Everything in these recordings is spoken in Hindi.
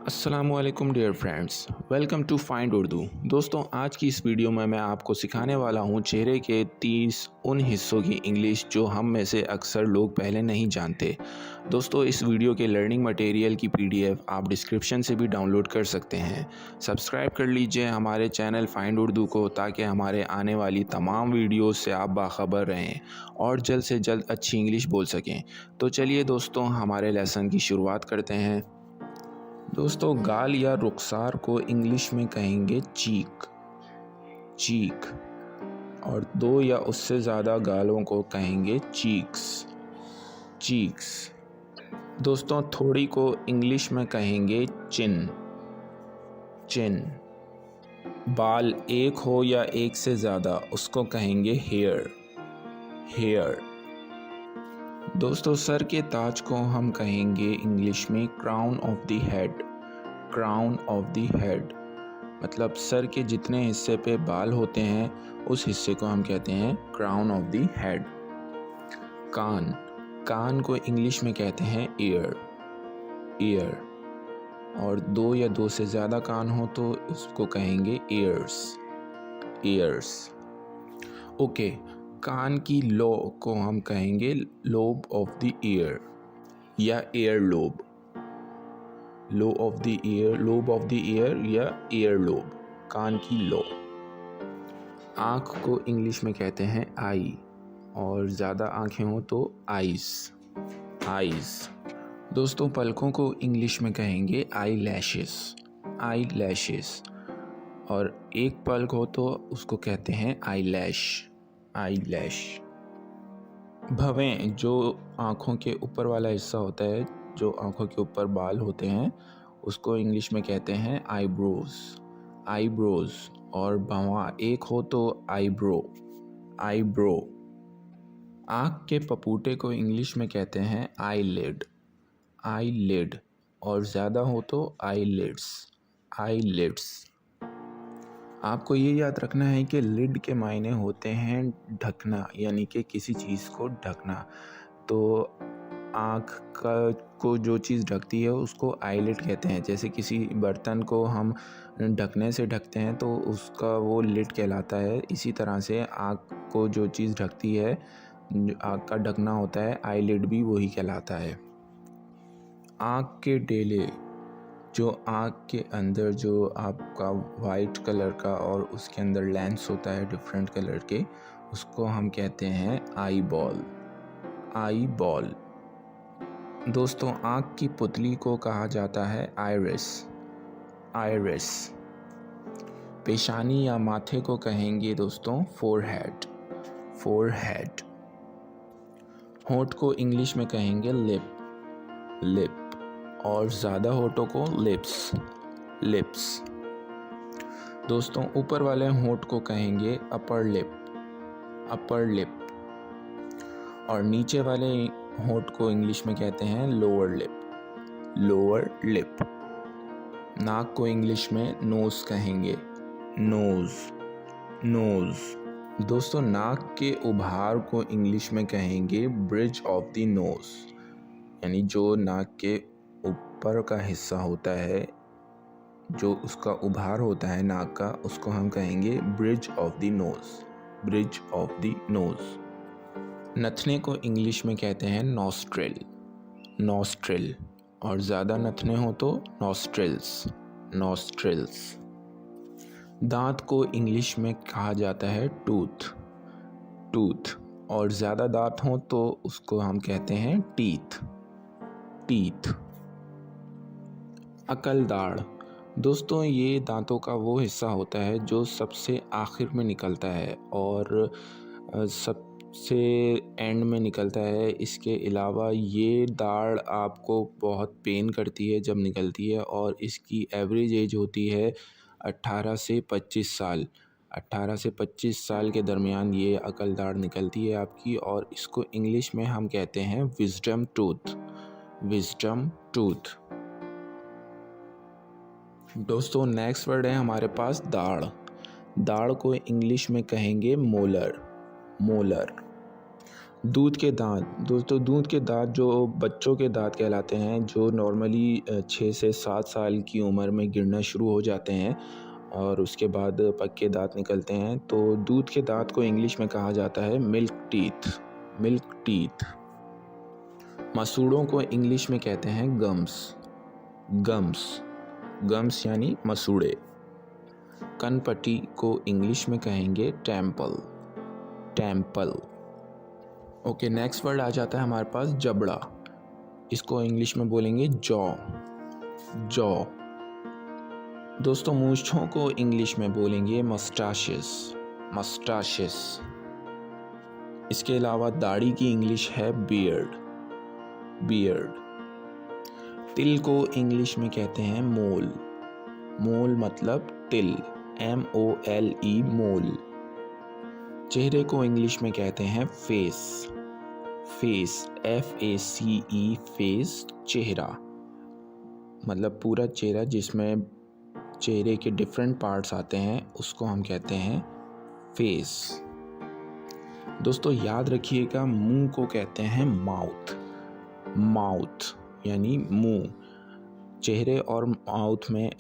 अस्सलामुअलैकुम dear friends, welcome to find Urdu. दोस्तों, आज की इस वीडियो में मैं आपको सिखाने वाला हूं चेहरे के 30 उन हिस्सों की इंग्लिश जो हम में से अक्सर लोग पहले नहीं जानते। दोस्तों, इस वीडियो के लर्निंग मटेरियल की पीडीएफ आप डिस्क्रिप्शन से भी डाउनलोड कर सकते हैं। सब्सक्राइब कर लीजिए हमारे चैनल फाइंड उर्दू को, ताकि हमारे आने वाली तमाम वीडियोज़ से आप बाखबर रहें और जल्द से जल्द अच्छी इंग्लिश बोल सकें। तो चलिए दोस्तों, हमारे लेसन की शुरुआत करते हैं। दोस्तों, गाल या रुखसार को इंग्लिश में कहेंगे चीक, चीक। और दो या उससे ज़्यादा गालों को कहेंगे चीक्स, चीक्स। दोस्तों, थोड़ी को इंग्लिश में कहेंगे चिन, चिन। बाल एक हो या एक से ज़्यादा उसको कहेंगे हेयर, हेयर। दोस्तों, सर के ताज को हम कहेंगे इंग्लिश में crown of the head, crown of the head. मतलब सर के जितने हिस्से पे बाल होते हैं उस हिस्से को हम कहते हैं क्राउन ऑफ द हेड। कान, कान को इंग्लिश में कहते हैं ईयर, ईयर। और दो या दो से ज़्यादा कान हो तो उसको कहेंगे ईयर्स, ईयर्स। ओके, कान की लो को हम कहेंगे लोब ऑफ द ईयर या ear lobe, low of the year, lobe of the year या ईयर लोब, कान की लो। आँख को इंग्लिश में कहते हैं आई, और ज़्यादा आँखें हो तो आइज़, आइज़। दोस्तों, पलकों को इंग्लिश में कहेंगे आई लैशेस, आई लैशेस। और एक पलक हो तो उसको कहते हैं आई लैश, आई लैश। भवें, जो आँखों के ऊपर वाला हिस्सा होता है, जो आँखों के ऊपर बाल होते हैं, उसको इंग्लिश में कहते हैं आईब्रोज, आईब्रोज। और भवां एक हो तो आईब्रो, आईब्रो। आँख के पपूटे को इंग्लिश में कहते हैं आईलिड, आईलिड। और ज़्यादा हो तो आईलिड्स, आईलिड्स। आपको ये याद रखना है कि लिड के मायने होते हैं ढकना, यानी कि किसी चीज़ को ढकना। तो आँख को जो चीज़ ढकती है उसको आईलिड कहते हैं। जैसे किसी बर्तन को हम ढकने से ढकते हैं तो उसका वो लिड कहलाता है। इसी तरह से आँख को जो चीज़ ढकती है, आँख का ढकना होता है, आईलिड भी वही कहलाता है। आँख के डेले, जो आँख के अंदर जो आपका वाइट कलर का और उसके अंदर लेंस होता है डिफरेंट कलर के, उसको हम कहते हैं आई बॉल, आई बॉल। दोस्तों, आँख की पुतली को कहा जाता है आइरिस, आइरिस। पेशानी या माथे को कहेंगे दोस्तों फोरहेड, फोरहेड। होंठ को इंग्लिश में कहेंगे लिप, लिप। और ज़्यादा होठों को लिप्स, लिप्स। दोस्तों, ऊपर वाले होंठ को कहेंगे अपर लिप, अपर लिप। और नीचे वाले होंठ को इंग्लिश में कहते हैं लोअर लिप, लोअर लिप। नाक को इंग्लिश में नोज़ कहेंगे, नोज़, नोज़। दोस्तों, नाक के उभार को इंग्लिश में कहेंगे ब्रिज ऑफ द नोज़, यानी जो नाक के ऊपर का हिस्सा होता है, जो उसका उभार होता है नाक का, उसको हम कहेंगे bridge of the nose, bridge of the nose. नथने को इंग्लिश में कहते हैं नॉस्ट्रिल, नॉस्ट्रिल। और ज़्यादा नथने हो तो नॉस्ट्रिल्स, नॉस्ट्रिल्स। दांत को इंग्लिश में कहा जाता है टूथ, टूथ। और ज़्यादा दांत हो तो उसको हम कहते हैं टीथ, टीथ। अकलदाढ़, दोस्तों, ये दांतों का वो हिस्सा होता है जो सबसे आखिर में निकलता है और सबसे एंड में निकलता है। इसके अलावा ये दाढ़ आपको बहुत पेन करती है जब निकलती है, और इसकी एवरेज एज होती है 18 से 25 साल। 18 से 25 साल के दरमियान ये अकलदाढ़ निकलती है आपकी, और इसको इंग्लिश में हम कहते हैं विजडम टूथ, विजडम टूथ। दोस्तों, नेक्स्ट वर्ड है हमारे पास दाढ़। दाढ़ को इंग्लिश में कहेंगे मोलर, मोलर। दूध के दांत। दोस्तों दूध के दांत जो बच्चों के दांत कहलाते हैं, जो नॉर्मली 6 से 7 साल की उम्र में गिरना शुरू हो जाते हैं और उसके बाद पक्के दांत निकलते हैं, तो दूध के दांत को इंग्लिश में कहा जाता है मिल्क टीथ। Milk teeth. मसूड़ों को इंग्लिश में कहते हैं गम्स। गम्स। गम्स यानी मसूड़े। कनपट्टी को इंग्लिश में कहेंगे temple. Temple. Okay, next word आ जाता है हमारे पास जबड़ा। इसको इंग्लिश में बोलेंगे जॉ। जॉ। दोस्तों मूंछों को इंग्लिश में बोलेंगे मस्टाशिस। मस्टाशिस। इसके अलावा दाढ़ी की इंग्लिश है बियर्ड। बियर्ड। तिल को इंग्लिश में कहते हैं मोल। मोल मतलब तिल। MOLE मोल। चेहरे को इंग्लिश में कहते हैं फेस। फेस। FACE face. चेहरा मतलब पूरा चेहरा जिसमें चेहरे के डिफरेंट पार्ट्स आते हैं, उसको हम कहते हैं फेस। दोस्तों याद रखिएगा, मुंह को कहते हैं माउथ। माउथ यानी मुंह। चेहरे और माउथ में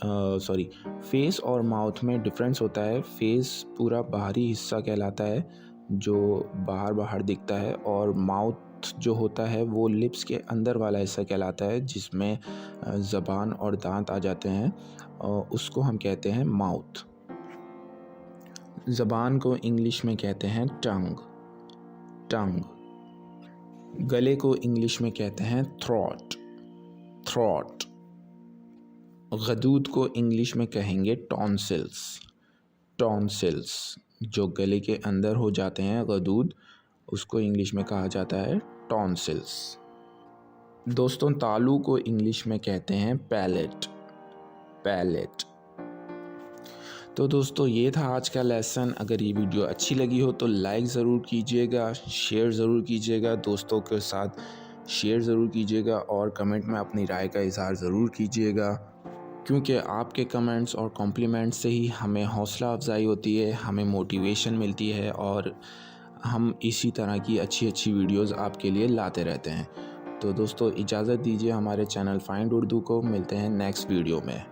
फेस और माउथ में डिफरेंस होता है। फेस पूरा बाहरी हिस्सा कहलाता है जो बाहर दिखता है, और माउथ जो होता है वो लिप्स के अंदर वाला हिस्सा कहलाता है जिसमें ज़बान और दांत आ जाते हैं, उसको हम कहते हैं माउथ। ज़बान को इंग्लिश में कहते हैं टंग। टंग। गले को इंग्लिश में कहते हैं थ्रोट। थ्रोट। गदूद को इंग्लिश में कहेंगे टॉन्सिल्स। टॉन्सिल्स। जो गले के अंदर हो जाते हैं गदूद, उसको इंग्लिश में कहा जाता है टॉन्सिल्स। दोस्तों तालू को इंग्लिश में कहते हैं पैलेट। पैलेट। तो दोस्तों ये था आज का लेसन। अगर ये वीडियो अच्छी लगी हो तो लाइक ज़रूर कीजिएगा, शेयर ज़रूर कीजिएगा, दोस्तों के साथ शेयर ज़रूर कीजिएगा, और कमेंट में अपनी राय का इज़हार ज़रूर कीजिएगा, क्योंकि आपके कमेंट्स और कॉम्प्लीमेंट से ही हमें हौसला अफजाई होती है, हमें मोटिवेशन मिलती है, और हम इसी तरह की अच्छी वीडियोस आपके लिए लाते रहते हैं। तो दोस्तों इजाज़त दीजिए हमारे चैनल फाइंड उर्दू को। मिलते हैं नेक्स्ट वीडियो में।